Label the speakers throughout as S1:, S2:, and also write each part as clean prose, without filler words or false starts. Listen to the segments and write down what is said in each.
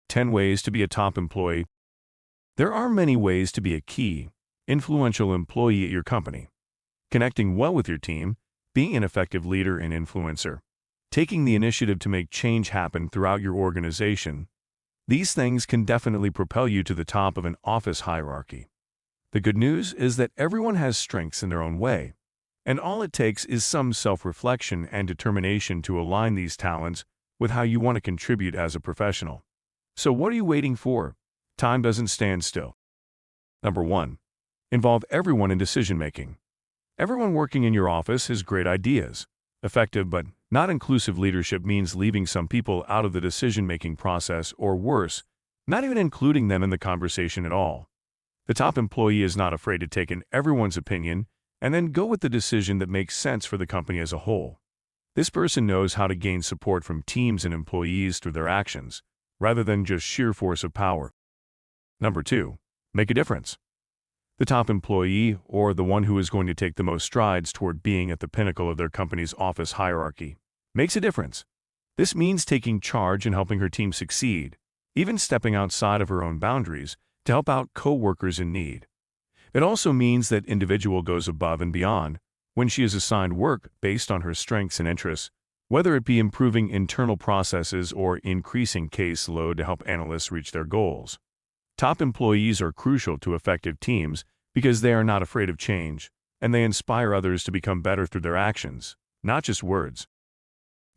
S1: 10 Ways to be a Top Employee. There are many ways to be a key, influential employee at your company. Connecting well with your team, being an effective leader and influencer, taking the initiative to make change happen throughout your organization. These things can definitely propel you to the top of an office hierarchy. The good news is that everyone has strengths in their own way, and all it takes is some self-reflection and determination to align these talents with how you want to contribute as a professional. So what are you waiting for? Time doesn't stand still. Number 1. Involve everyone in decision-making. Everyone working in your office has great ideas. Effective but not inclusive leadership means leaving some people out of the decision-making process, or worse, not even including them in the conversation at all. The top employee is not afraid to take in everyone's opinion and then go with the decision that makes sense for the company as a whole. This person knows how to gain support from teams and employees through their actions, rather than just sheer force of power. Number 2. Make a difference. The top employee, or the one who is going to take the most strides toward being at the pinnacle of their company's office hierarchy, makes a difference. This means taking charge and helping her team succeed, even stepping outside of her own boundaries to help out co-workers in need. It also means that individual goes above and beyond when she is assigned work based on her strengths and interests, whether it be improving internal processes or increasing case load to help analysts reach their goals. Top employees are crucial to effective teams because they are not afraid of change, and they inspire others to become better through their actions, not just words.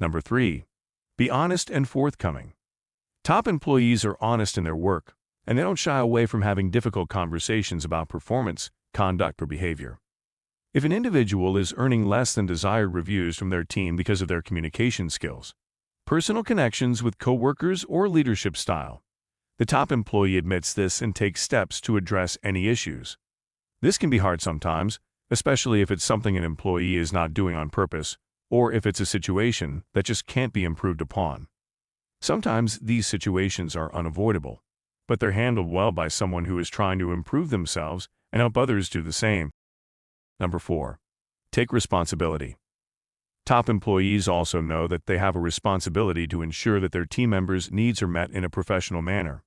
S1: Number 3. Be honest and forthcoming. Top employees are honest in their work, and they don't shy away from having difficult conversations about performance, conduct, or behavior. If an individual is earning less than desired reviews from their team because of their communication skills, personal connections with coworkers, or leadership style, the top employee admits this and takes steps to address any issues. This can be hard sometimes, especially if it's something an employee is not doing on purpose, or if it's a situation that just can't be improved upon. Sometimes these situations are unavoidable, but they're handled well by someone who is trying to improve themselves and help others do the same. Number 4. Take responsibility. Top employees also know that they have a responsibility to ensure that their team members' needs are met in a professional manner.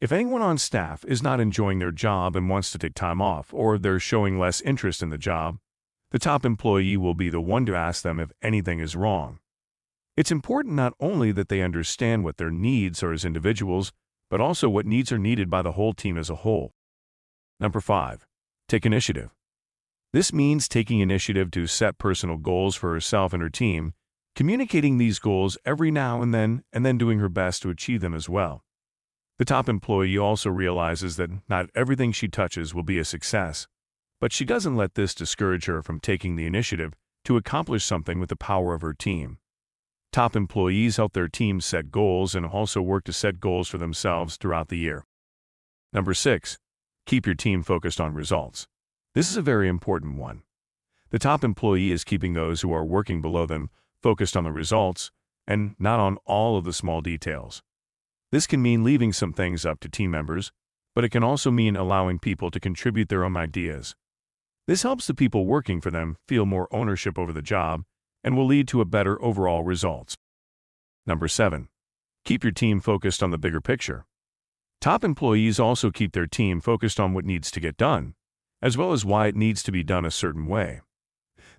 S1: If anyone on staff is not enjoying their job and wants to take time off, or they're showing less interest in the job, the top employee will be the one to ask them if anything is wrong. It's important not only that they understand what their needs are as individuals, but also what needs are needed by the whole team as a whole. Number 5. Take initiative. This means taking initiative to set personal goals for herself and her team, communicating these goals every now and then doing her best to achieve them as well. The top employee also realizes that not everything she touches will be a success, but she doesn't let this discourage her from taking the initiative to accomplish something with the power of her team. Top employees help their teams set goals and also work to set goals for themselves throughout the year. Number 6. Keep your team focused on results. This is a very important one. The top employee is keeping those who are working below them focused on the results and not on all of the small details. This can mean leaving some things up to team members, but it can also mean allowing people to contribute their own ideas. This helps the people working for them feel more ownership over the job and will lead to a better overall results. Number 7. Keep your team focused on the bigger picture. Top employees also keep their team focused on what needs to get done, as well as why it needs to be done a certain way.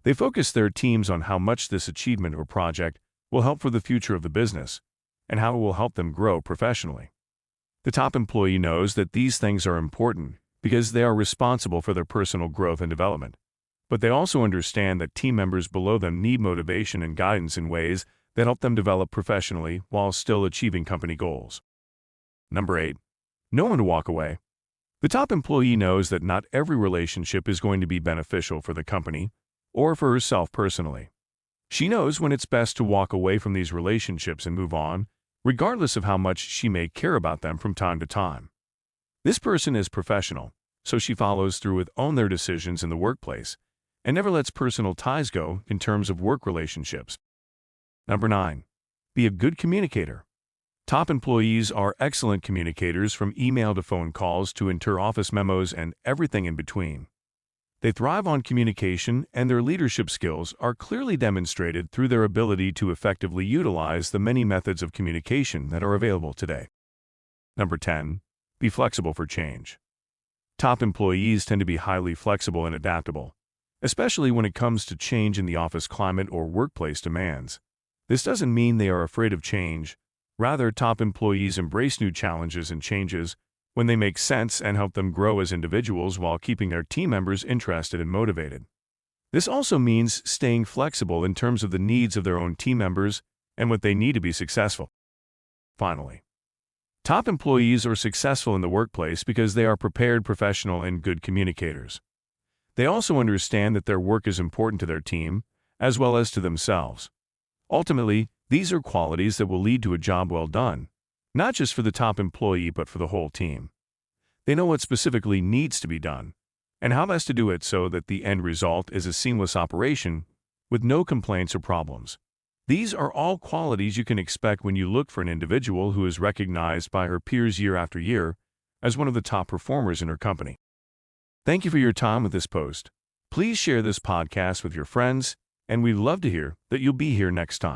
S1: They focus their teams on how much this achievement or project will help for the future of the business and how it will help them grow professionally. The top employee knows that these things are important because they are responsible for their personal growth and development, but they also understand that team members below them need motivation and guidance in ways that help them develop professionally while still achieving company goals. Number 8. Know when to walk away. The top employee knows that not every relationship is going to be beneficial for the company or for herself personally. She knows when it's best to walk away from these relationships and move on, regardless of how much she may care about them from time to time. This person is professional, so she follows through with own their decisions in the workplace and never lets personal ties go in terms of work relationships. Number 9. Be a good communicator. Top employees are excellent communicators, from email to phone calls to inter-office memos and everything in between. They thrive on communication, and their leadership skills are clearly demonstrated through their ability to effectively utilize the many methods of communication that are available today. Number 10. Be flexible for change. Top employees tend to be highly flexible and adaptable, especially when it comes to change in the office climate or workplace demands. This doesn't mean they are afraid of change. Rather, top employees embrace new challenges and changes when they make sense and help them grow as individuals while keeping their team members interested and motivated. This also means staying flexible in terms of the needs of their own team members and what they need to be successful. Finally, top employees are successful in the workplace because they are prepared, professional, and good communicators. They also understand that their work is important to their team, as well as to themselves. Ultimately, these are qualities that will lead to a job well done, not just for the top employee but for the whole team. They know what specifically needs to be done, and how best to do it so that the end result is a seamless operation with no complaints or problems. These are all qualities you can expect when you look for an individual who is recognized by her peers year after year as one of the top performers in her company. Thank you for your time with this post. Please share this podcast with your friends, and we'd love to hear that you'll be here next time.